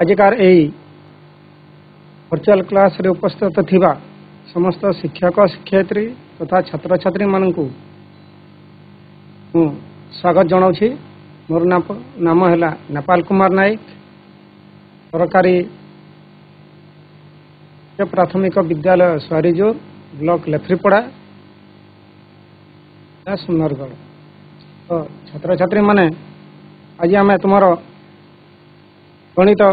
आजिकार यही virtual class रे उपस्थित थिबा समस्त शिक्षक शिक्षयित्री तथा छात्र छात्री मानकु स्वागत जनाऊँ। मोर नाम है नेपाल कुमार नायक, सरकारी प्राथमिक विद्यालय स्वारीजोर ब्लॉक लेफ्रीपड़ा सुंदरगढ़। तो छात्र छात्री माने आज आम तुम गणित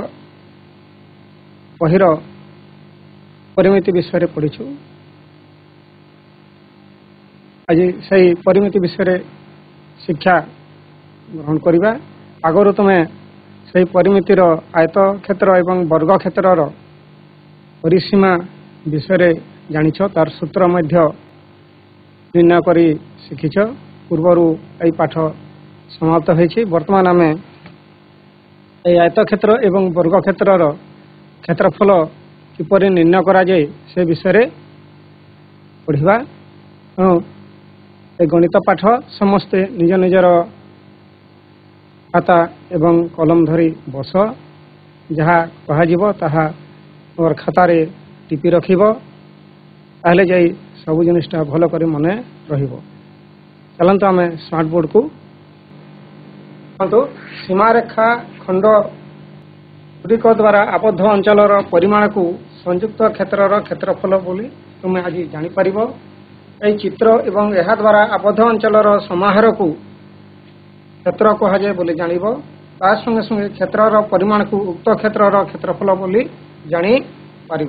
बहिर परिमिति विषय पढ़ीछु। आज से परिमिति विषय शिक्षा ग्रहण करवा आगरू तुम्हें से परिमितिर आयत क्षेत्र एवं वर्ग क्षेत्र परिसीमा विषय जानिछ, तार सूत्र मध्य निर्णय करी शिखिछ। पूर्वर यही पाठ समाप्त होइछि। वर्तमान आम आयत क्षेत्र एवं वर्ग क्षेत्र क्षेत्रफल किपरि निर्णय करा जाए से विषय पढ़िबा। गणित पाठ समस्ते निज निजर खाता एवं कलम धरी बस, जहाँ कह ताहा और खातार टिपि रखिब, ताहले जाई सब जिनिसटा भल कर मन रहिब। चलंतु आम स्मार्ट बोर्ड को सीमारेखा खंड गुड़िक द्वारा आबद्ध अंचलर परिमाण को संयुक्त क्षेत्रर क्षेत्रफल बोली तुम्हें आज जापर। यह चित्र एवं यह द्वारा आबद्ध अंचलर समाहार को क्षेत्र कहुए बोली जानब। ता संगे संगे क्षेत्रर परिमाण को उक्त क्षेत्रर क्षेत्रफल बोली जापर।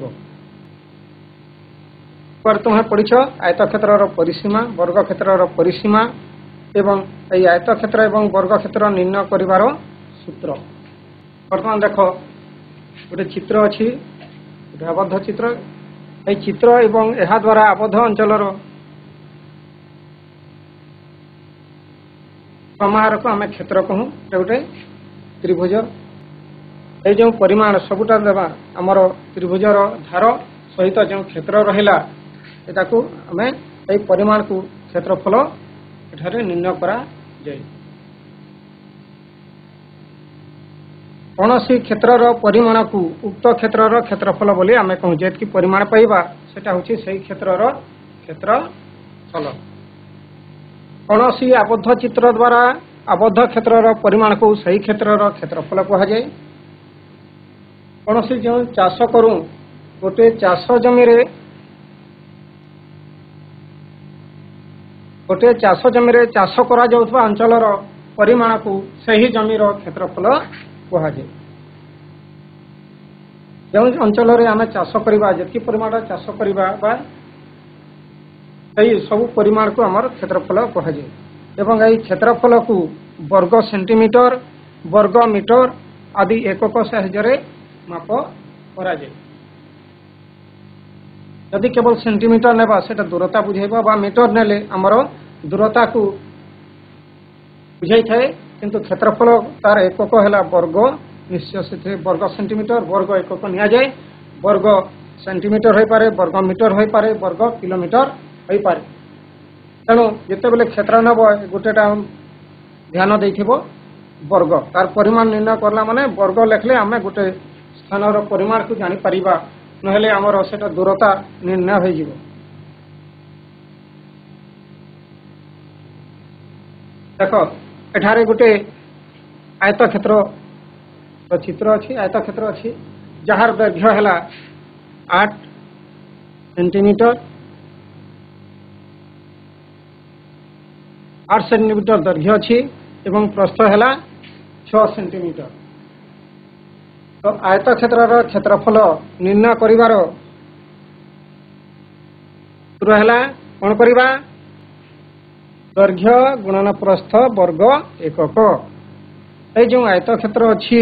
पर तुम्हें पढ़ीछ आयत क्षेत्रर परिसीमा, वर्ग क्षेत्रर परिसीमा एवं यही आयत क्षेत्र एवं वर्ग क्षेत्र निर्णय करिवार सूत्र। वर्तमान देख गोटे चित्र अच्छी, आबद्ध चित्र। यही चित्र एवं यह द्वारा आबद्ध अंचलर समाहार को आम क्षेत्र कहूँ। गोटे त्रिभुज ये जो परिमाण सबुटा देवा आमर त्रिभुजर धार सहित जो क्षेत्र रहिला एटाकू आम यही परिमाण को क्षेत्रफल एठारे निर्णय करा जाए। कौनसी क्षेत्रर परिमाण को उक्त क्षेत्रर क्षेत्रफल बोली आम कहूँ। जेतकी परिमाण पाइबा सेटा होछि सही क्षेत्रर क्षेत्रफल। कौनसी आबद्ध चित्र द्वारा आबद्ध क्षेत्रर परिमाण को सही क्षेत्रर क्षेत्रफल कहुए। कौनसी जो चाष करूँ गोटे चाष जमीरे चाष करा जाउथबा अंचलर परिमाण को सही जमीर क्षेत्रफल कहुए। जो अंचल आम चाष करवा जितकी परिमाण चाष करवा सही सब परिमाण को आमर क्षेत्रफल कहुए। एवं यही क्षेत्रफल को वर्ग सेंटीमीटर, वर्ग मीटर आदि एकक साहाय्य माप करा जाए। यदि केवल सेंटीमीटर नेबा सेटा दूरता बुझेबा बा मीटर नेले आमर दूरता को बुझाई थाए, किंतु क्षेत्रफल तार एकक है वर्ग। निश्चय से वर्ग सेंटीमीटर वर्ग एकक निया जाए। वर्ग सेंटीमीटर हो पारे, वर्ग मीटर हो पारे, वर्ग किलोमीटर हो पारे। तेणु जिते बेले क्षेत्र नब गोटेटा ध्यान देथिबो वर्ग, तार परिमाण निर्णय करला माने वर्ग लेखले आम गोटे स्थानर परिमाण को जानी परिबा, नहेले आमर सेटा दूरता निर्णय हो जिवो। देखो एठारे गोटे आयत क्षेत्र चित्र अच्छी, आयत क्षेत्र अच्छी, जार दैर्घ्य है 8 सेंटीमीटर, 8 सेंटीमीटर दैर्घ्य अच्छी एवं प्रस्थ है 6 सेंटीमीटर। तो आयत क्षेत्र क्षेत्रफल निर्णय करिवार सूत्र है कौन करवा, दैर्घ्य गुणन प्रस्थ वर्ग एकक। ये जो आयत क्षेत्र अच्छी,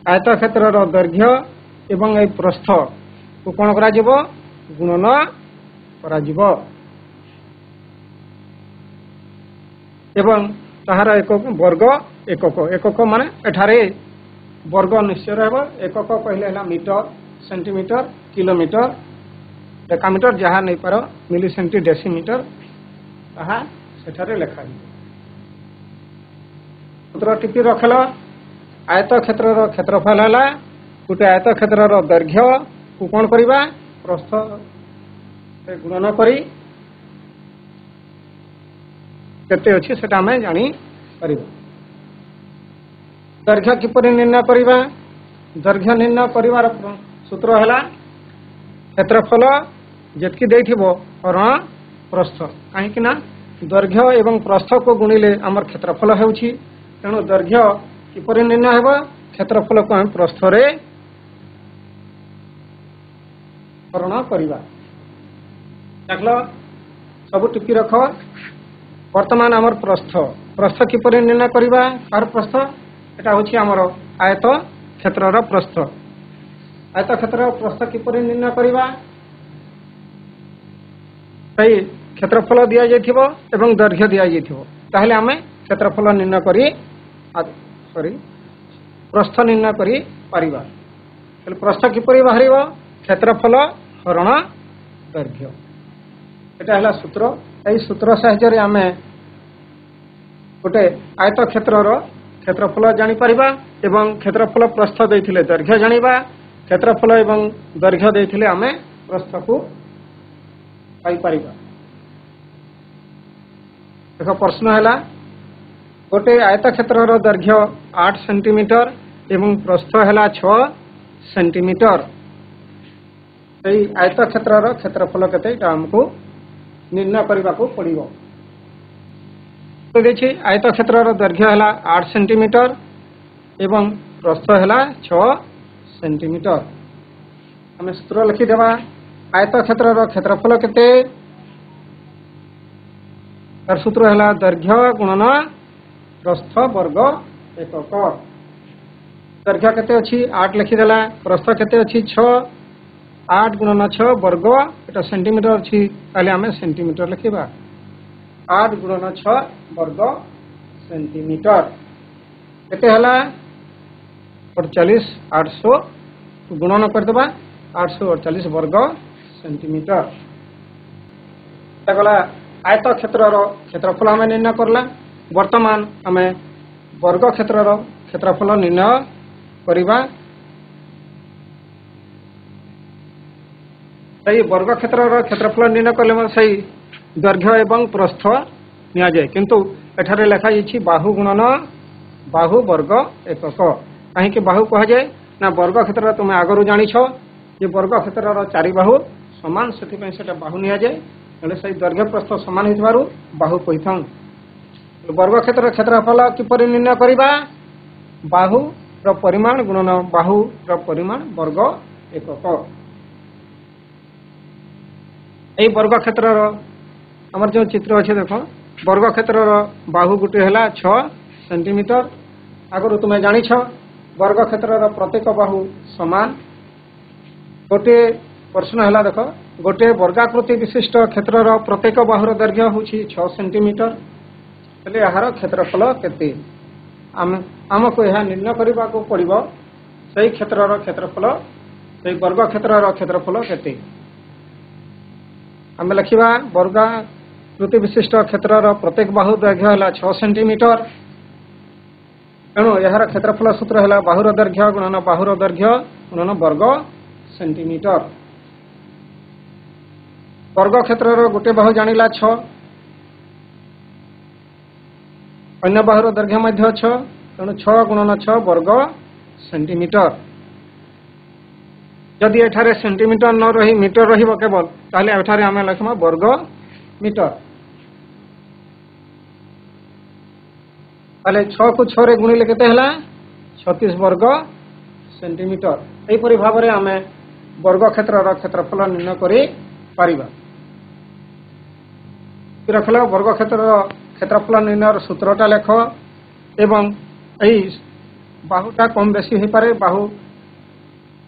आयत क्षेत्र दैर्घ्य एवं ये प्रस्थ को कौन करा जिवो, गुणन करा जिवो। एवं ताहार एकक वर्ग एकक। एकक माने एठारे वर्ग निश्चय रहा। एकक कहले है मीटर, सेंटीमीटर, किलोमीटर, डेकामीटर जहाँ नहीं पार, मिली सेंटी डेसीमीटर ताहा सेठारे लेखा। सूत्र टिपि रखल आयत क्षेत्र क्षेत्रफल है गोटे आयत क्षेत्रर दैर्घ्य को कौन करवा प्रस्थ गुणन करी केते अछि सेटा हमें जानी परिबा। दैर्घ्य किपरि निर्णय करिबा दैर्घ्य निर्णय करिवार सूत्र हैला क्षेत्रफल जेतकी देथिबो हरण प्रस्थ काहे कि ना दैर्घ्य एवं प्रस्थ को गुणिले हमर क्षेत्रफल हेउछि तेणु दैर्घ्य किपरि निर्णय हेबो क्षेत्रफल को हम प्रस्थ रे हरण करिबा। देखलो सब टिपी रख वर्तमान हमर प्रस्थ प्रस्थ किपरि निर्णय करिबा आर प्रस्थ एटा होछि हमर आयत क्षेत्रर प्रस्थ आयत क्षेत्रर प्रस्थ किपरि निर्णय करिबा सही क्षेत्रफल दिया जाइथिबो एवं दैर्घ्य दिया जाइथिबो ताहले हमें क्षेत्रफल निर्णय करी प्रस्थ निर्णय करी पारिबा। प्रस्थ किपरि बाहरिबो क्षेत्रफल हरण दैर्घ्य एटा हला सूत्र। एई सूत्र साहाय्य आमे गोटे आयत क्षेत्रर क्षेत्रफल जानि परिबा एवं क्षेत्रफल प्रस्थ देथिले दैर्घ्य जानिबा क्षेत्रफल एवं दैर्घ्य देथिले आमे प्रस्थ को पाई परिबा। देखो प्रश्न हैला गोटे आयत क्षेत्रर दैर्घ्य 8 सेंटीमीटर एवं प्रस्थ हैला 6 सेंटीमीटर एई आयत क्षेत्रर क्षेत्रफल केते एटा हमको निर्णय करने को पड़ो। तो देखिए आयत क्षेत्रर दैर्घ्य है 8 सेंटीमीटर एवं प्रस्थ है 6 सेंटीमीटर। आम सूत्र लिखिदेवा आयत क्षेत्रर क्षेत्रफल केते तार सूत्र है दैर्घ्य गुणन प्रस्थ वर्ग एकक। दैर्घ्य केते अछि 8 लिखिदेला प्रस्थ केते अछि 6 8 गुणन 6 वर्ग एटा सेंटीमीटर अछि ताले आमे सेंटीमीटर लिखिबा 8 गुणन 6 वर्ग सेंटीमीटर केते हला 48 800 गुणन कर देबा 848 वर्ग सेंटीमीटर। तगला आयत क्षेत्रर क्षेत्रफल हमें निर्णय करला वर्तमान हमें वर्ग क्षेत्रर क्षेत्रफल निर्णय करिबा। सही वर्ग क्षेत्रर क्षेत्रफल निर्णय कले सही दैर्घ्य एवं प्रस्थ निया जाए किंतु एठारे लिखा जाइछि बाहु गुणन बाहु वर्ग एकक। कहीं बाहु कह जाए ना वर्ग क्षेत्र तुम आगु जानिछ जे वर्ग क्षेत्रर 4 बाहु समान से बाहु निया जाए सही दैर्घ्य प्रस्थ समान होइबारु बाहु कहिथां। वर्ग क्षेत्र क्षेत्रफल किपरि निर्णय करिबा बाहु र परिमाण गुणन बाहु र परिमाण वर्ग एकक। यही वर्ग क्षेत्रर आमर जो चित्र अच्छे देख वर्ग क्षेत्रर बाहु गोटे है 6 सेंटीमीटर आगु तुम्हें जानिछ वर्ग क्षेत्रर प्रत्येक बाहु समान। गोटे प्रश्न है देख गोटे वर्गाकृति विशिष्ट क्षेत्रर प्रत्येक बाहुर दैर्घ्य होछि 6 सेंटीमीटर हेले यार क्षेत्रफल केते आमको यह निर्णय करने को पड़ो सही क्षेत्रर क्षेत्रफल सही वर्ग क्षेत्रर क्षेत्रफल केते। आम लिखा वर्गाकृति विशिष्ट क्षेत्रर प्रत्येक बाहु दैर्घ्य है 6 सेंटीमीटर तेणु यार क्षेत्रफल सूत्र है बाहुर दैर्घ्य गुणन बाहुर दैर्घ्य गुणन वर्ग सेंटीमीटर। वर्ग क्षेत्रर गोटे बाहु जानिला 6 अन्य बाहुर दैर्घ्य मध्य 6 तेणु 6 गुणन 6 वर्ग सेंटीमीटर। जदि एठारे सेंटीमीटर न रही मीटर रहिबो केवल ताहले एठारे आमे लिखमा वर्ग मीटर ताहले 6 को 6 रे गुणिले केते हला 36 वर्ग सेंटीमीटर। एही परि भाव रे आमे वर्ग क्षेत्रर क्षेत्रफल निर्णय करि पारिबा। रखला वर्ग क्षेत्रर क्षेत्रफल निर्णयर सूत्रटा लेख एवं एही बाहुटा कम बेसी हो पारे बाहु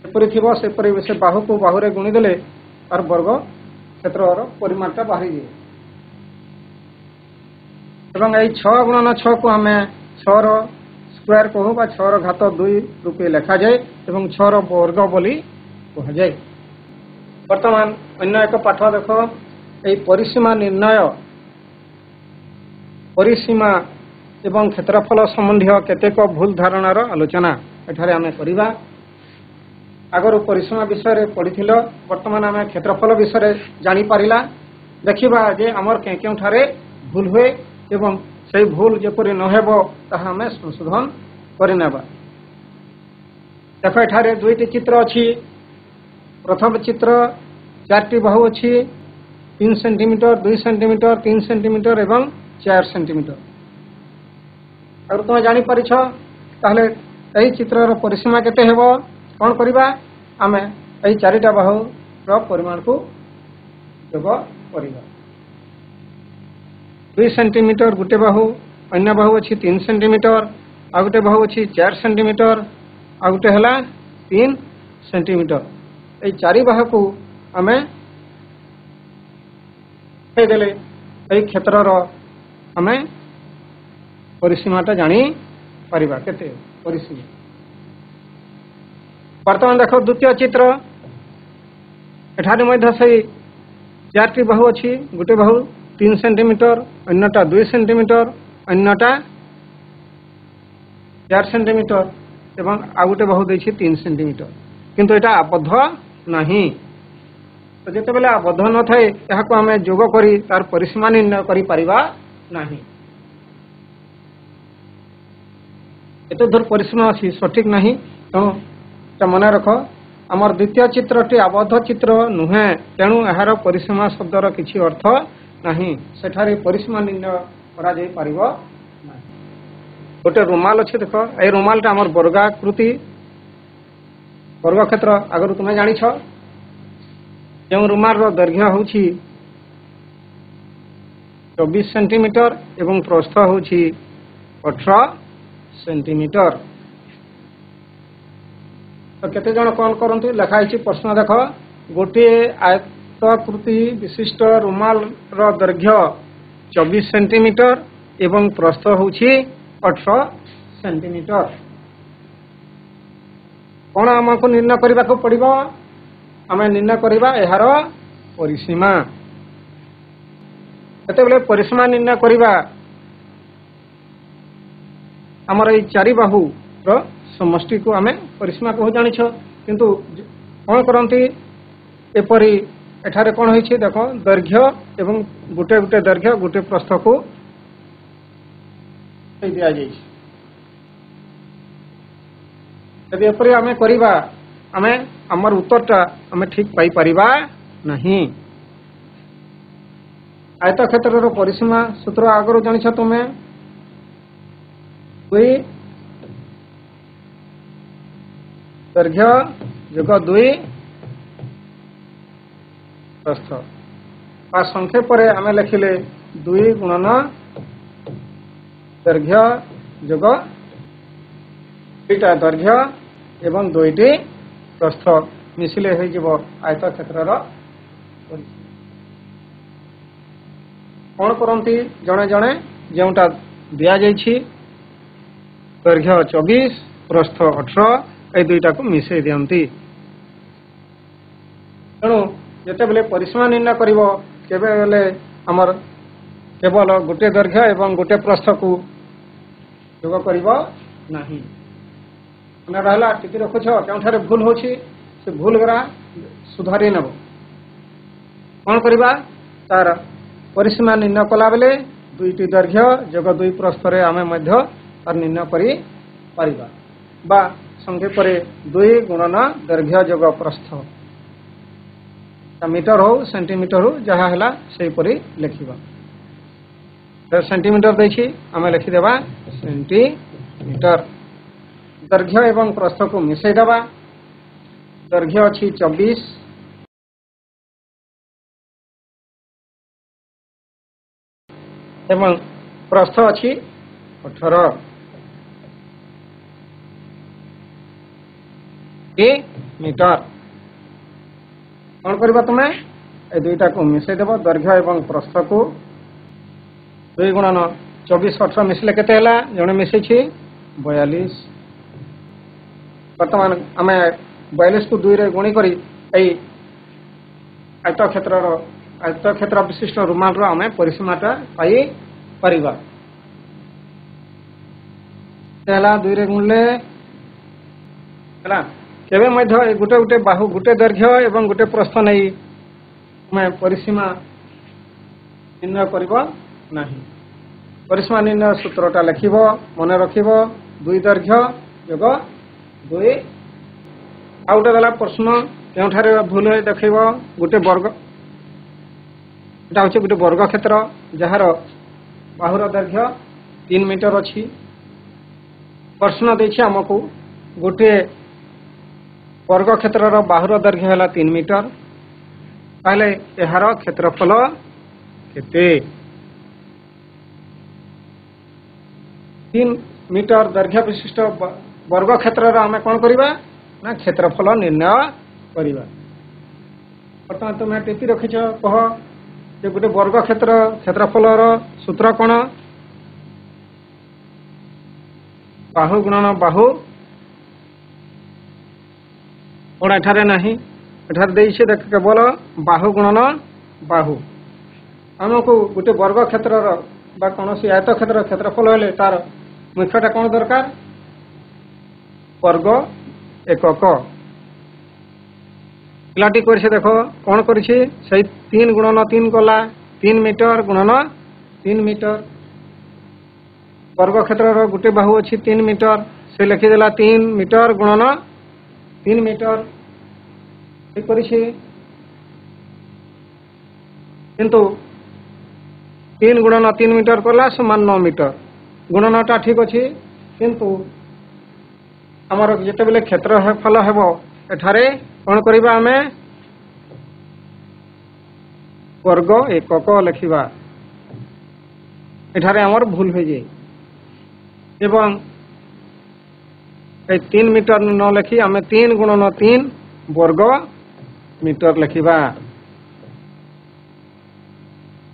सेपरी थी सेपरी से बाहु को बाहु रे गुणी देले और वर्ग क्षेत्रर परिमाणटा बाहरी जाए एवं यही 6 गुणन 6 को आम 6 स्क्वायर कहू बा 6 घात 2 रूपे लेखा जाए एवं 6 वर्ग बोली कह जाए। वर्तमान अन्य एक पाठ देख यही परिसीमा निर्णय परिसीमा एवं क्षेत्रफल संबंधी केतेक भूल धारणार आलोचना एठारे आमे करिबा। आगर परिसीमा विषय पढ़ी बर्तमान आम क्षेत्रफल विषय जानीपारा देखा जे आमर के भूल हुए एवं से भूल जपरी नहेब ताहा आम संशोधन करने देख एठारे दुईटी चित्र अच्छी प्रथम चित्र 4टी बाहु अच्छी 3 सेंटीमीटर 2 सेंटीमीटर 3 सेंटीमीटर एवं 4 सेंटीमीटर अगर तुम जापर ताहले यही चित्र परिसीमा केते हेबो कौन करवा आम यही 4टा बाहु परिमाण को जोग करवा 2 सेंटीमीटर गोटे बाहु अन्य बाहु अच्छी 3 सेंटीमीटर आ गोटे बाहु अच्छी 4 सेंटीमीटर आ गोटे है 3 सेंटीमीटर यही 4 बाहु को आम देले यही क्षेत्र आम परिसीमाटा जानी पारिबा केते परिसीमा वर्तमान देख द्वितीय चित्र एठारे मध्य से 4टी बाहु अच्छी गोटे बाहु 3 सेंटीमीटर अन्यटा 2 सेंटीमीटर अन्यटा 4 सेंटीमीटर एवं आ गोटे बाहु देछि 3 सेंटीमीटर किंतु एटा आबद्ध नहीं तो जिते बेले आबद्ध न थाए यहाँ आम जोग करी तार परिसीमा निर्णय करि परिबा नहीं एत दूर परिसीमा अच्छी सठिक नहीं तेणु मन रख आमर द्वितीय चित्रटी आबद्ध चित्र नुहे तेणु यार परिसीमा शब्दर किसी अर्थ नहीं सेठारे परिसीमा निर्णय करा जाई परिबो नहीं गोटे रुमाल अच्छे देख ये रुमालटा आमर वर्गाकृति वर्ग क्षेत्र आगर तुम्हें जानिछ जो रुमाल दैर्घ्य हूँ 24 सेंटीमीटर एवं प्रस्थ हूँ 18 सेंटीमीटर तो केते जन कौन करते लिखाई प्रश्न देख गोटे आयताकृति विशिष्ट रुमाल दैर्घ्य 24 सेंटीमीटर एवं प्रस्थ हूँ 18 सेंटीमीटर कौन आमको निर्णय करने को पड़ो आम निर्णय करवा यार परिसीमा बेले परिसीमा निर्णय करवा आमर ये 4 बाहु समष्टि को आम परिसीमा कहू जानी किंतु कौन करती एपरी एठारे कौन होइछि देख दैर्घ्य एवं गोटे गोटे दैर्घ्य गोटे प्रस्थ को दि जाइए यदि एपरी आम करवा आम आमर उत्तरटा आम ठीक पाई परिबा नहीं आयत क्षेत्र परिसीमा सूत्र आगु जानिछ तुम्हें 2 दैर्घ्य जोग 2 प्रस्थ आ संक्षेप आम लिखिले 2 गुणन दैर्घ्य जोग 2टा दैर्घ्य एवं 2टी प्रस्थ मिसिले हो आयत क्षेत्र कौन करती जड़े जड़े जोटा दि जाइए दैर्घ्य 24 प्रस्थ 18 ये 2टा को मिसई दियंती तेणु जिते बेले परिसीमा निर्णय करिवो केबे बेले हमर केवल गोटे दैर्घ्य एवं गोटे प्रस्थ को जोग करिवो नहीं ना रहा टिकी रखुछ के भूल हो भूल गरा सुधारी नब कौन करवा तार परिसीमा निर्णय कला बेले 2टी दैर्घ्य जोग 2 प्रस्थ आम तार निर्णय करिबा बा संक्षेप 2 गुणन दैर्घ्य जोग प्रस्थ मीटर हो सेंटीमीटर हो जहाँ है से लिखा सेंटीमीटर देखी आम लिखिदेवा सेंटीमीटर दैर्घ्य एवं प्रस्थ को मिसई देवा दैर्घ्य अच्छी 24 एवं प्रस्थ अच्छी 18 मीटर कौन करवा तुम्हें ये 2टा को मिसई देव दैर्घ्य एवं प्रस्थ को 2 गुणन 24 18 मिसले केते हला जणे मिसई 42 वर्तमान आम 42 को 2 रे गुणी करी आयत क्षेत्र विशिष्ट रुमाल आम परिसीमाटा पाई परिबा 2 रे गुणले हला केबे मध्य गोटे गोटे बाहु गोटे दैर्घ्य एवं गोटे प्रस्थ नहीं मैं परिसीमा निर्णय करिबो नहीं। परिसीमा निर्णय सूत्रटा लिखिबो मन रखिबो 2 दैर्घ्य योग 2 आउटे गला प्रश्न केउठारे भूल होय देखिबो गोटे वर्ग एटा होचे गोटे वर्ग क्षेत्र जहार बाहुर दैर्घ्य 3 मीटर अछि। प्रश्न दैछि हमकु गोटे वर्ग क्षेत्र बाहुर दैर्घ्य है 3 मीटर ताले एहार क्षेत्रफल केते 3 मीटर दैर्घ्य विशिष्ट वर्ग क्षेत्र आम कौन करवा ना क्षेत्रफल निर्णय करवा। बर्तमान तुम टीपी रखिछ कह जे गोटे वर्ग क्षेत्र क्षेत्रफल सूत्र कौन बाहु गुणन बाहु कौन एठारे नहीं एठारे देइछे देख केवल बाहु गुणन बाहु आमको गोटे वर्ग क्षेत्र बा कौन सी आयत क्षेत्र क्षेत्रफल हेले तार मुख्यटा कौन दरकार वर्ग एकक पिलाटी कर देख कौन कर 3 गुणन 3 गला 3 मीटर गुणन 3 मीटर वर्ग क्षेत्र गोटे बाहु अच्छी 3 मीटर से लिखिदेला 3 मीटर गुणन 3 मीटर किंतु 3 गुणन 3 मीटर कला समान 9 मीटर गुणनटा ठीक अच्छी किंतु आमर जिते बेले क्षेत्रफल हेबो एठारे कौन करिबा आमे वर्ग एकक लिखिबा एठारे आमर भूल हो जाए एवं 3 मीटर न लिखि आमे 3 गुणन 3 वर्ग मीटर लिखिबा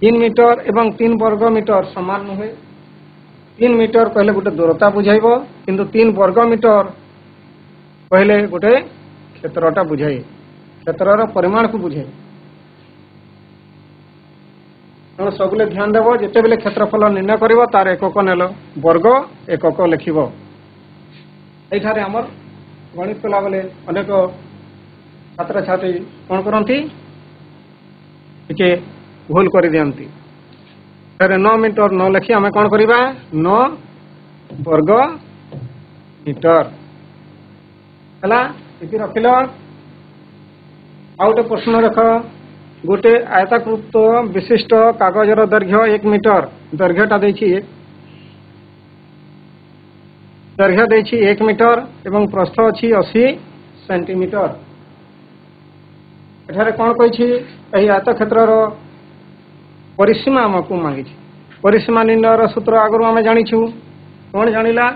3 मीटर एवं 3 वर्ग मीटर समान नुहे 3 मीटर कहले गोटे दूरता बुझाइब किंतु 3 वर्ग मीटर कहले गोटे क्षेत्रटा बुझाए क्षेत्रर परिमाण को बुझाए तेणु सबले ध्यान देव जिते बेले क्षेत्रफल निर्णय कर तार एकक नेल वर्ग एकक लिखिब एठारे आमर गणित कला बेले अनेक छात्र छात्री कौन करती टिके भूल कर दियंती 9 मीटर न लिखि आम कौन करवा 9 वर्ग मीटर है रखिल आउ गोटे प्रश्न रख गोटे आयताकृत विशिष्ट कागजर दैर्घ्य 1 मीटर दैर्घ्यटा दैर्घ्य 1 मीटर एवं प्रस्थ अच्छी 80 सेंटीमीटर एठारे कौन कही आयत क्षेत्र परिसीमा आमको मांगी परिसीमा निर्णयर सूत्र आगु आम जाचु कौन जाना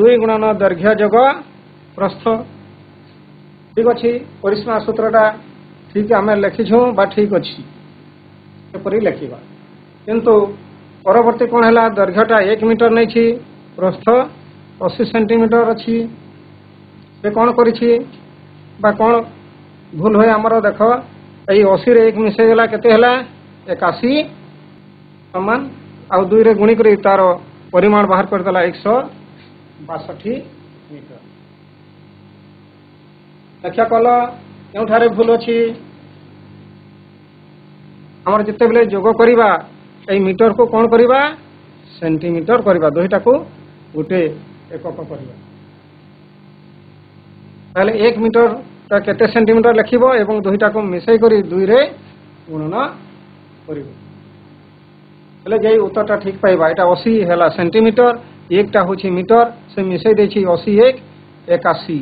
2 गुणन दैर्घ्य जग प्रस्थ ठीक अच्छी परिसीमा सूत्रटा ठीक आम लिखिछू बा ठीक अच्छी लिखा किंतु परवर्ती कौन है दैर्घ्यटा 1 मीटर नहीं प्रस्थ 80 सेंटीमीटर अच्छी से कौन करी कौन भूल हुए आमर देख यही 80 रे 1 मिसेगला केते 81 समान आउ 2 रे गुणी करी तार परिमाण बाहर करदेला 162 मीटर लक्ष्य कल केउठारे भूल अच्छी आमर जिते बेले जोग करिबा एई मीटर को कौन करिबा सेंटीमीटर करिबा दुईटा को गोटे एकक करिबा ताले 1 मीटर केते सेंटीमीटर लिखिबो एवं दुईटा को मिसई करी 2 रे गुणन करिबो जे उत्तरटा ठीक पाइबा एटा 80 हैला सेंटीमीटर एकटा होछि मीटर से मिसई देछि 80 1 81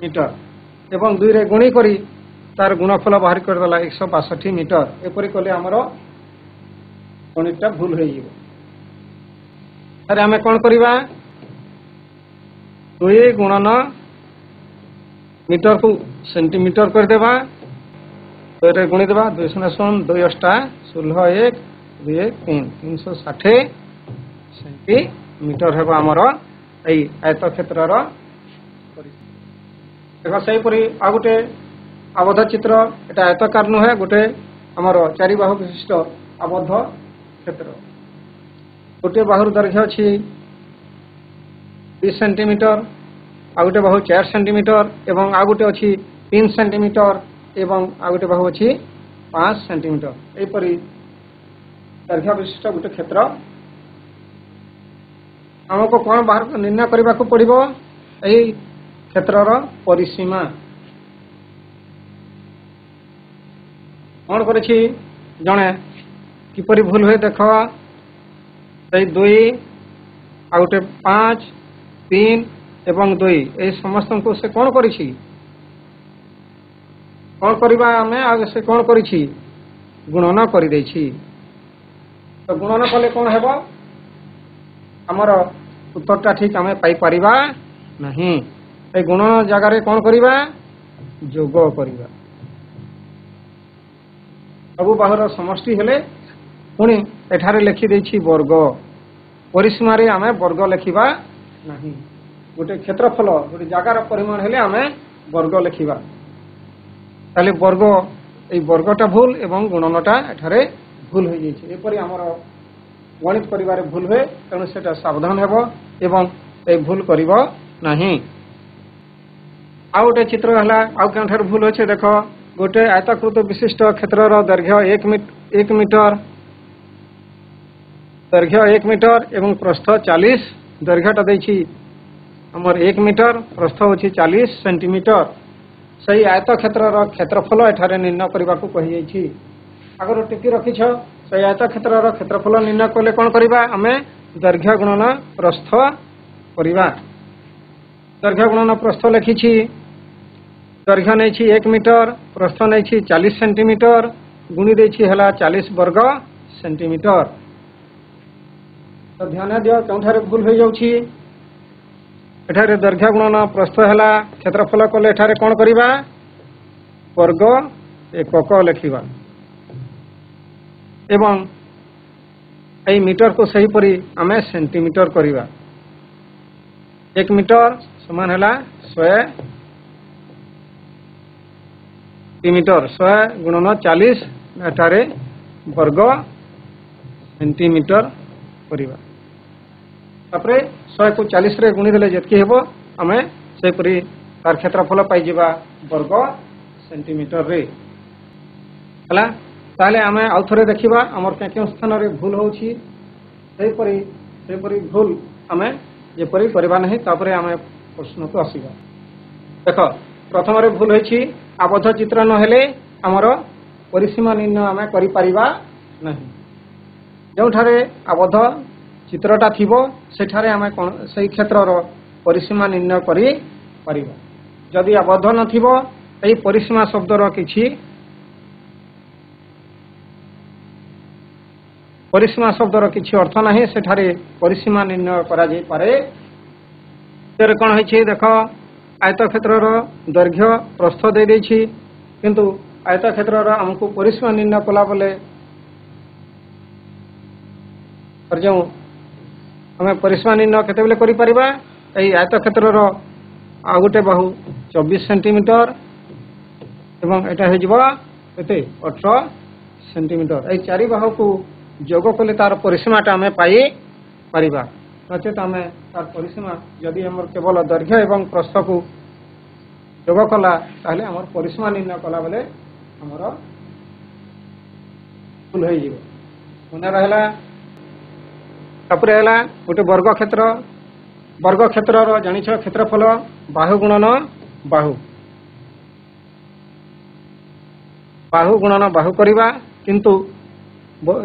मीटर एवं 2 रे गुणी करी तार गुणफल बाहर कर देला 162 मीटर एपरि कले हमरो गणितटा भूल हो जिवो अरे हमें कौन करिबा 2 गुणन मीटर को सेंटीमीटर कर देबा 2 रे गुणी देबा 2 0 2 8 16 1 2 3 360 सेंटीमीटर हेबा हमरो एई आयत क्षेत्रर देखो सही परी आ गोटे आबद्ध चित्र एटा आयताकार नुहे गोटे आमर 4 बाहु विशिष्ट आबद्ध क्षेत्र गोटे बाहुर दैर्घ्य अच्छी 20 सेंटीमीटर ଆଉ ଗୋଟେ ବାହୁ 4 ସେଣ୍ଟିମିଟର ଏବଂ ଆଉ ଗୋଟେ ଅଛି 3 ସେଣ୍ଟିମିଟର ଏବଂ ଆଉ ଗୋଟେ ବାହୁ ଅଛି 5 ସେଣ୍ଟିମିଟର। ଏହିପରି ଦୈର୍ଘ୍ୟ ବିଶିଷ୍ଟ ଗୋଟେ କ୍ଷେତ୍ର ଆମକୁ କ'ଣ ବାହାର ନିର୍ଣ୍ଣୟ କରିବାକୁ ପଡ଼ିବ? ଏହି କ୍ଷେତ୍ରର ପରିସୀମା କ'ଣ କରିଛି ଜଣେ କିପରି ଭୁଲ ହୁଏ ଦେଖ। ସେଇ 2 ଆଉ ଗୋଟେ 5 3 ଏବଂ 2 ଏହି ସମସ୍ତଙ୍କୁ ସେ କ'ଣ କରିଛି? କ'ଣ କରିବା ଆମେ? ଆଉ ସେ କ'ଣ କରିଛି? ଗୁଣନ କରିଦେଇଛି। ତ ଗୁଣନ କଲେ କ'ଣ ହେବ? ଆମର ଉତ୍ତରଟା ଠିକ୍ ଆମେ ପାଇପାରିବା ନାହିଁ। এই ଗୁଣନ ଜାଗାରେ କ'ଣ କରିବା? ଯୋଗ କରିବା। ସବୁ ବାହୁର ସମଷ୍ଟି ହେଲେ ପୁଣି ଏଠାରେ ଲେଖିଦେଇଛି ବର୍ଗ। ପରିସୀମାରେ ଆମେ ବର୍ଗ ଲେଖିବା ନାହିଁ। ଗୋଟେ କ୍ଷେତ୍ରଫଳ ଗୋଟେ ଜାଗାର ପରିମାଣ ହେଲେ ଆମେ ବର୍ଗ ଲେଖିବା। ତାହେଲେ ବର୍ଗ এই ବର୍ଗଟା ଭୁଲ ଏବଂ ଗୁଣନଟା ଏଠାରେ ଭୁଲ ହୋଇଯାଇଛି। ଏପରି ଆମର ଗଣିତ କରିବାରେ ଭୁଲ ହୁଏ, ତେଣୁ ସେଟା ସାବଧାନ ହେବ ଏବଂ এই ଭୁଲ କରିବ ନାହିଁ। ଆଉ ଗୋଟେ ଚିତ୍ର ହେଲା ଆଉ କେଉଁଠାରେ ଭୁଲ ଅଛି ଦେଖ। ଗୋଟେ ଆୟତାକୃତ ବିଶିଷ୍ଟ କ୍ଷେତ୍ରର ଦୈର୍ଘ୍ୟ 1 ମିଟର, ଦୈର୍ଘ୍ୟ 1 ମିଟର ଏବଂ ପ୍ରସ୍ଥ 40। ଦୈର୍ଘ୍ୟଟା ଦେଇଛି ଆମର 1 ମିଟର, ପ୍ରସ୍ଥ ହେଉଛି 40 ସେଣ୍ଟିମିଟର। ସେହି ଆୟତ କ୍ଷେତ୍ରର କ୍ଷେତ୍ରଫଳ ଏଠାରେ ନିର୍ଣ୍ଣୟ କରିବାକୁ କୁହାଯାଇଛି। ଆଗରୁ ଟିପି ରଖିଛ। ସେହି ଆୟତ କ୍ଷେତ୍ରର କ୍ଷେତ୍ରଫଳ ନିର୍ଣ୍ଣୟ କଲେ କ'ଣ କରିବା? ଆମେ ଦୈର୍ଘ୍ୟ ଗୁଣନ ପ୍ରସ୍ଥ କରିବା। ଦୈର୍ଘ୍ୟ ଗୁଣନ ପ୍ରସ୍ଥ ଲେଖିଛି। ଦୈର୍ଘ୍ୟ ନେଇଛି 1 ମିଟର, ପ୍ରସ୍ଥ ନେଇଛି 40 ସେଣ୍ଟିମିଟର, ଗୁଣି ଦେଇଛି ହେଲା 40 ବର୍ଗ ସେଣ୍ଟିମିଟର। ତ ଧ୍ୟାନ ଦିଅ କେଉଁଠାରେ ଭୁଲ ହୋଇଯାଉଛି। ଏଠାରେ ଦୈର୍ଘ୍ୟ ଗୁଣନ ପ୍ରସ୍ଥ ହେଲା, କ୍ଷେତ୍ରଫଳ କଲେ ଏଠାରେ କ'ଣ କରିବା? ବର୍ଗ ଏକକ ଲେଖିବା ଏବଂ এই ମିଟରକୁ ସେହିପରି ଆମେ ସେଣ୍ଟିମିଟର କରିବା। 1 ମିଟର ସମାନ ହେଲା 100 ମିଟର। 100 ଗୁଣନ 40 ଏଠାରେ ବର୍ଗ ସେଣ୍ଟିମିଟର କରିବା। ତାପରେ 100କୁ 40ରେ ଗୁଣିଦେଲେ ଯେତିକି ହେବ ଆମେ ସେହିପରି ତାର କ୍ଷେତ୍ରଫଳ ପାଇଯିବା ବର୍ଗ ସେଣ୍ଟିମିଟରରେ ହେଲା। ତାହେଲେ ଆମେ ଆଉ ଥରେ ଦେଖିବା ଆମର କେଉଁ ସ୍ଥାନରେ ଭୁଲ ହେଉଛି। ସେହିପରି ଭୁଲ ଆମେ ଯେପରି କରିବା ନାହିଁ। ତାପରେ ଆମେ ପ୍ରଶ୍ନକୁ ଆସିବା। ଦେଖ ପ୍ରଥମରେ ଭୁଲ ହୋଇଛି ଆବଦ୍ଧ ଚିତ୍ର ନହେଲେ ଆମର ପରିସୀମା ନିର୍ଣ୍ଣୟ ଆମେ କରିପାରିବା ନାହିଁ। ଯେଉଁଠାରେ ଆବଦ୍ଧ ଚିତ୍ରଟା ଥିବ ସେଠାରେ ଆମେ ସେହି କ୍ଷେତ୍ରର ପରିସୀମା ନିର୍ଣ୍ଣୟ କରିପାରିବା। ଯଦି ଆବଦ୍ଧ ନଥିବ ଏହି ପରିସୀମା ଶବ୍ଦର କିଛି ଅର୍ଥ ନାହିଁ। ସେଠାରେ ପରିସୀମା ନିର୍ଣ୍ଣୟ କରାଯାଇପାରେ। ଏଥିରେ କ'ଣ ହେଇଛି ଦେଖ। ଆୟତକ୍ଷେତ୍ରର ଦୈର୍ଘ୍ୟ ପ୍ରସ୍ଥ ଦେଇଦେଇଛି, କିନ୍ତୁ ଆୟତକ୍ଷେତ୍ରର ଆମକୁ ପରିସୀମା ନିର୍ଣ୍ଣୟ କଲାବେଳେ ଯେଉଁ ଆମେ ପରିସୀମା ନିର୍ଣ୍ଣୟ କେତେବେଳେ କରିପାରିବା? ଏହି ଆୟତକ୍ଷେତ୍ରର ଆଉ ଗୋଟେ ବାହୁ 24 ସେଣ୍ଟିମିଟର ଏବଂ ଏଇଟା ହେଇଯିବ କେତେ? 18 ସେଣ୍ଟିମିଟର। ଏହି 4 ବାହୁକୁ ଯୋଗ କଲେ ତାର ପରିସୀମାଟା ଆମେ ପାଇପାରିବା। ନଚେତ ଆମେ ତାର ପରିସୀମା ଯଦି ଆମର କେବଳ ଦୈର୍ଘ୍ୟ ଏବଂ ପ୍ରସ୍ଥକୁ ଯୋଗ କଲା ତାହେଲେ ଆମର ପରିସୀମା ନିର୍ଣ୍ଣୟ କଲାବେଳେ ଆମର ଭୁଲ ହୋଇଯିବ। ମନେ ରହିଲା। ତାପରେ ହେଲା ଗୋଟେ ବର୍ଗକ୍ଷେତ୍ର। ବର୍ଗକ୍ଷେତ୍ରର ଜାଣିଛ କ୍ଷେତ୍ରଫଳ ବାହୁ ଗୁଣନ ବାହୁ। ବାହୁ ଗୁଣନ ବାହୁ କରିବା, କିନ୍ତୁ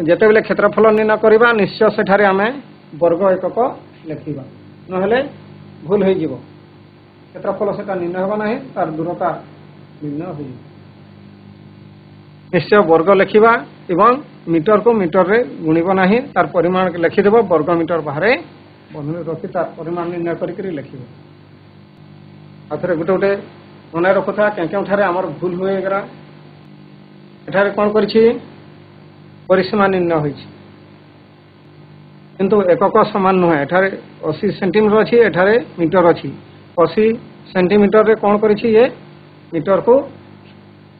ଯେତେବେଳେ କ୍ଷେତ୍ରଫଳ ନିର୍ଣ୍ଣୟ କରିବା ନିଶ୍ଚୟ ସେଠାରେ ଆମେ ବର୍ଗ ଏକକ ଲେଖିବା, ନହେଲେ ଭୁଲ ହୋଇଯିବ। କ୍ଷେତ୍ରଫଳ ସେଟା ନିର୍ଣ୍ଣୟ ହେବ ନାହିଁ, ତାର ଦୂରତା ନିର୍ଣ୍ଣୟ ହୋଇଯିବ। ନିଶ୍ଚୟ ବର୍ଗ ଲେଖିବା ଏବଂ ମିଟରକୁ ମିଟରରେ ଗୁଣିବ ନାହିଁ, ତାର ପରିମାଣ ଲେଖିଦେବ। ବର୍ଗ ମିଟର ବାହାରେ ବନ୍ଧନରେ ରଖି ତାର ପରିମାଣ ନିର୍ଣ୍ଣୟ କରିକି ଲେଖିବ। ଆଉ ଥରେ ଗୋଟେ ମନେ ରଖୁଥିବା କେଉଁଠାରେ ଆମର ଭୁଲ ହୋଇଗଲା। ଏଠାରେ କ'ଣ କରିଛି? ପରିସୀମା ନିର୍ଣ୍ଣୟ ହୋଇଛି, କିନ୍ତୁ ଏକକ ସମାନ ନୁହେଁ। ଏଠାରେ 80 ସେଣ୍ଟିମିଟର ଅଛି, ଏଠାରେ ମିଟର ଅଛି। 80 ସେଣ୍ଟିମିଟରରେ କ'ଣ କରିଛି? ଏ ମିଟରକୁ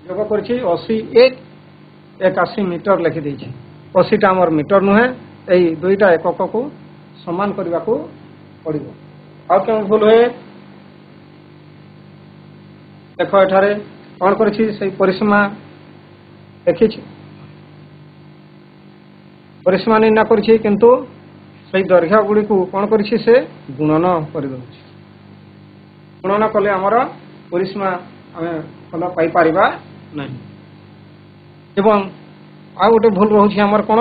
ଯୋଗ କରିଛି 81 ମିଟର ଲେଖିଦେଇଛି। 80ଟା ଆମର ମିଟର ନୁହେଁ। ଏଇ ଦୁଇଟା ଏକକକୁ ସମାନ କରିବାକୁ ପଡ଼ିବ। ଆଉ କେଉଁ ଭୁଲ ହୁଏ? देख एठारे कौन करिछि सेई परिसीमा देखिछि परिसीमा निर्णय करिछि किंतु सेई दैर्घ्य गुडी को कौन करिछि से गुणन करि दउछि गुणन कले हमर परिसीमा आमे फल पाई परिबा नहीं एवं आ गोटे भूल रोचे आमर कौन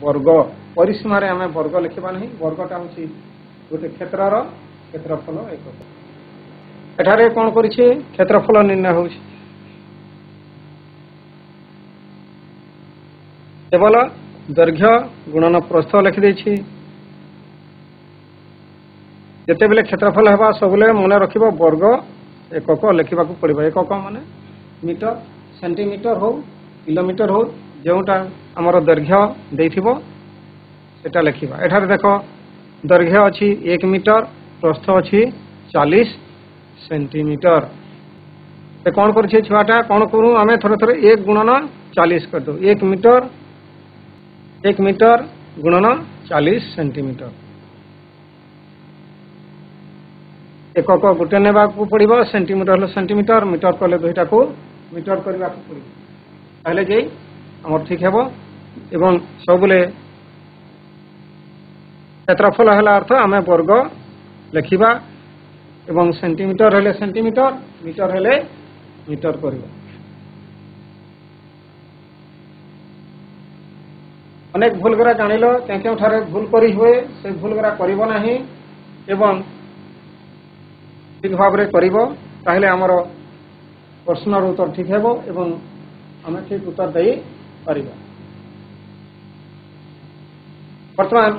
वर्ग परिसीम आम वर्ग लिखा नहीं वर्गटा हूँ गोटे क्षेत्र क्षेत्रफल एक एठारे कौन कर क्षेत्रफल निर्णय हो केवल दैर्घ्य गुणन प्रस्थ लिखिदे जिते बेले क्षेत्रफल है सब मन रख वर्ग एकक लिखा पड़ो एकक मान मीटर सेंटीमीटर हो किलोमीटर हो जोटा आमर दैर्घ्य देथिबो सेटा लिखिबा एठारे देख दैर्घ्य अछि 1 मीटर प्रस्थ अछि 40 सेंटीमीटर ते कौन करछे छुआटा कौन करू आमे थोड़े थोड़े 1 गुणन 40 कर दो 1 मीटर गुणन 40 सेंटीमीटर एकक गोटे नेबा को पड़िबो सेंटीमीटर सेंटीमीटर मीटर कले दुईटा को मीटर करबा को पड़िबो ताहले जे हमर ठीक हेबो एवं सबले क्षेत्रफल है अर्थ आम वर्ग लिखा एवं सेंटीमीटर हेले सेंटीमीटर मीटर हेले मीटर करबो अनेक भूल गुरा जानिलो केउ ठारे भूल करी हुए से भूल गुरा करिबो नाही एवं ठीक भाव रे करिबो ताहले हमर प्रश्नर उत्तर ठीक हेबो एवं आम ठीक उत्तर दे पारिबा वर्तमान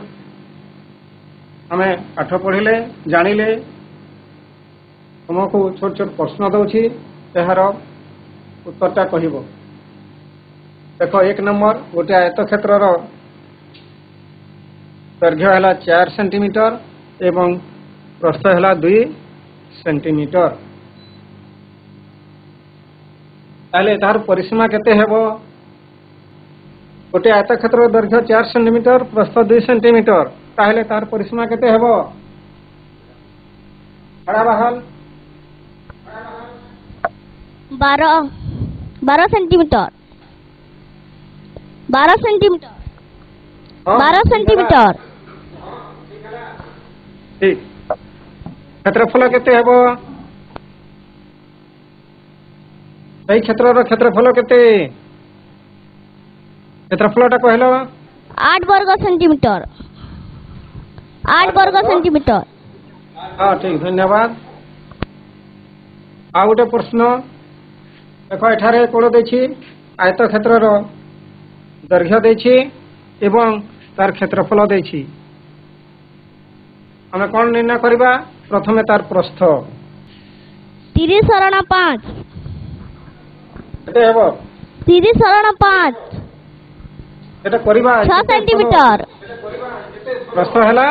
आमे पाठ पढ़िले जानिले तुमको छोट छोट प्रश्न दउछि एहार उत्तरटा कहिबो देखो 1 नंबर गोटे आयत क्षेत्र दैर्घ्य है 4 सेंटीमीटर एवं प्रस्थ है 2 सेंटीमीटर ताले तार परिसीमा केते हेबो गोटे आयत क्षेत्र दैर्घ्य 4 सेंटीमीटर प्रस्थ 2 सेंटीमीटर ताहले तार परिसीमा केते हेबो बड़ा बहाल 12 सेंटीमीटर 12 सेंटीमीटर 12 सेंटीमीटर ठीक क्षेत्रफल केते हेबो सही क्षेत्र क्षेत्रफल केते क्षेत्रफलटा कहलो 8 वर्ग सेंटीमीटर 8 वर्ग सेंटीमीटर हाँ ठीक धन्यवाद आ गोटे प्रश्न देखो एठारे कोण देछि आयत क्षेत्र दैर्घ्य देछि एवं तार क्षेत्रफल देछि हमें कौन निर्णय करबा प्रथमे तार प्रस्थ 30 हरण 5 केते हेबो 30 हरण 5 एटा करबा 6 सेंटीमीटर प्रस्थ हला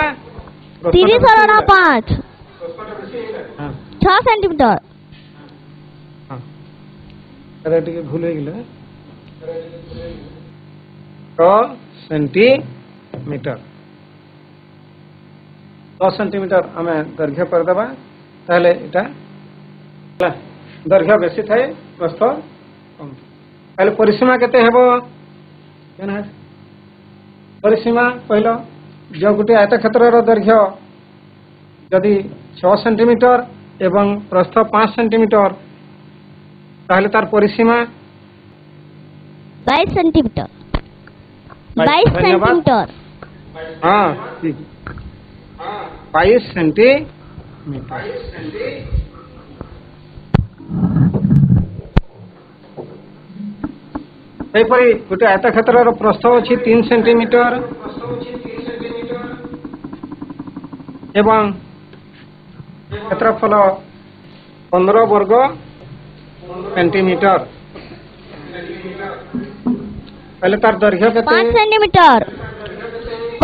30 हरण 5 हां 6 सेंटीमीटर हां अरे टिके भूल हो गेले 6 सेंटीमीटर 10 सेंटीमीटर आम दैर्घ्य करदेबा ताहले एटा दैर्घ्य बेसी थाए प्रस्थ कम ताहले परिसीमा केते हेबो केना परिसीमा कहलो जो गोटे आयत क्षेत्र दैर्घ्य यदि 6 सेंटीमीटर एवं प्रस्थ 5 सेंटीमीटर ताहले तार परिसीमा 22 सेंटीमीटर 22 सेंटीमीटर हाँ ठीक 22 सेंटीमीटर सेपरी गोटे आयत क्षेत्र प्रस्थ अच्छी 3 सेंटीमीटर एवं क्षेत्रफल 15 वर्ग सेंटीमीटर पहले तार दैर्घ्य केते 5 सेंटीमीटर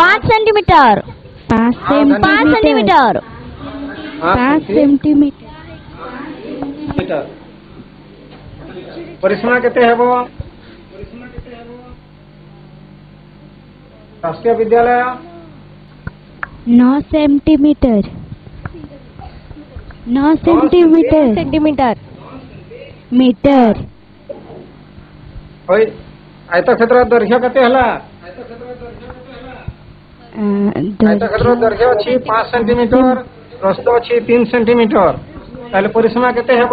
5 सेंटीमीटर 5 सेंटीमीटर 5 सेंटीमीटर परिसीमा केते हेबो राष्ट्रीय विद्यालय 9 सेंटीमीटर 9 सेंटीमीटर मीटर ওই আয়তক্ষেত্র দৈর্ঘ্য কেতে হলা আয়তক্ষেত্র দৈর্ঘ্য ଅଛି 5 সেন্টিমিটার প্রস্থ ଅଛି 3 সেন্টিমিটার তাহলে পরিসীমা কেতে ହେବ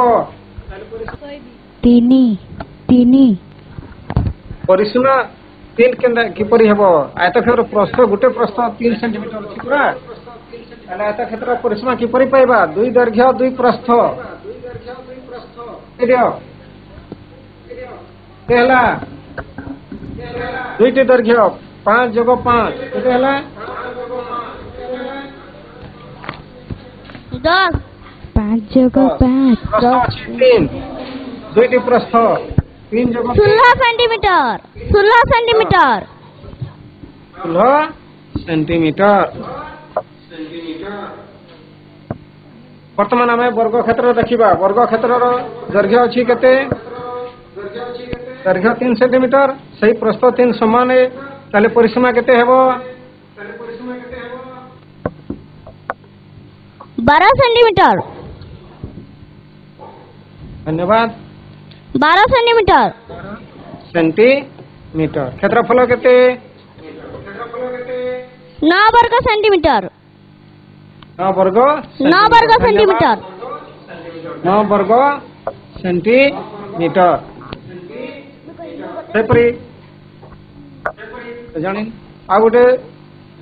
तीनी तीनी পরিসীমা 3 কেন্দা কিপরি ହେବ আয়তক্ষেত্র প্রস্থ গোটে প্রস্থ 3 সেন্টিমিটার ଅଛି পুরা তাহলে আয়তক্ষেত্র পরিসীমা কিপরি পাইবা 2 দৈর্ঘ্য 2 প্রস্থ দিও কেলা দুইটি দৈর্ঘ্য 5 যোগ 5 কেতে হলা 10 5 जोग 5 প্রস্থ ଅଛି 3 দুইটি প্রস্থ 3 যোগ 16 सेंटीमीटर 16 सेंटीमीटर 16 সেন্টিমিটার বর্তমান আমি বর্গক্ষেত্র দেখিবা বর্গক্ষেত্রর দৈর্ঘ্য ଅଛି কেতে দৈর্ঘ্য 3 সেন্টিমিটার সেই প্রস্থ 3 সমান তাহলে পরিসীমা কেতে ହେବ 12 सेंटीमीटर ধন্যবাদ 12 सेंटीमीटर সেন্টিমিটার ক্ষেত্রফল কেতে 9 वर्ग सेंटीमीटर 9 বর্গ 9 वर्ग सेंटीमीटर 9 বর্গ সেন্টিমিটার ସେପରି ଜାଣି ଆଉ ଗୋଟେ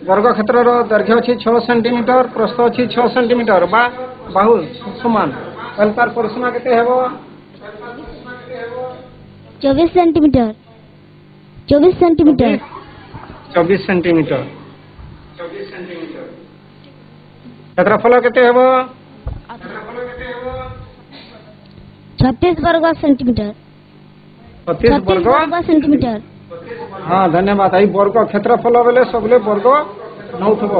ବର୍ଗକ୍ଷେତ୍ରର ଦୈର୍ଘ୍ୟ ଅଛି 6 ସେଣ୍ଟିମିଟର ପ୍ରସ୍ଥ ଅଛି 6 ସେଣ୍ଟିମିଟର ବା ବାହୁ ସମାନ ତାହେଲେ ତାର ପରିସୀମା କେତେ ହେବ 24 सेंटीमीटर 24 सेंटीमीटर 24 ସେଣ୍ଟିମିଟର କ୍ଷେତ୍ରଫଳ କେତେ ହେବ 36 वर्ग सेंटीमीटर 36 ବର୍ଗ सेंटीमीटर ହଁ ଧନ୍ୟବାଦ ଏଇ ବର୍ଗ କ୍ଷେତ୍ରଫଳ ବେଲେ ସବୁଲେ ବର୍ଗ ନଉଥିବ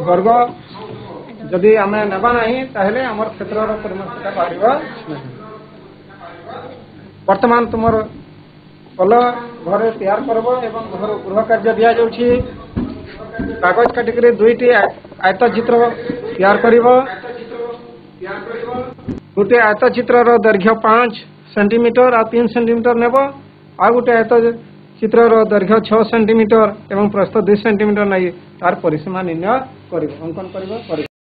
ବର୍ଗ ଯଦି ଆମେ ନେବା ନାହିଁ ତାହେଲେ ଆମର କ୍ଷେତ୍ରର ପରିମାଣଟା ବାହାରିବ ନାହିଁ ବର୍ତ୍ତମାନ ତୁମର କଲ ଘରେ ତିଆର କରିବ ଏବଂ ଘର ଗୃହ କାର୍ଯ୍ୟ ଦିଆଯାଉଛି କାଗଜ କାଟିକରି ଦୁଇଟି ଆୟତ ଚିତ୍ର ତିଆର କରିବ ଗୋଟିଏ ଆୟତ ଚିତ୍ରର ଦୈର୍ଘ୍ୟ 5 ସେଣ୍ଟିମିଟର ଆଉ 3 ସେଣ୍ଟିମିଟର ନେବ ଆଉ ଗୋଟେ ଆୟତ ଚିତ୍ରର ଦୈର୍ଘ୍ୟ 6 ସେଣ୍ଟିମିଟର ଏବଂ ପ୍ରସ୍ଥ 2 ସେଣ୍ଟିମିଟର ନେଇ ତାର ପରିସୀମା ନିର୍ଣ୍ଣୟ କରିବ ଅଙ୍କନ କରିବ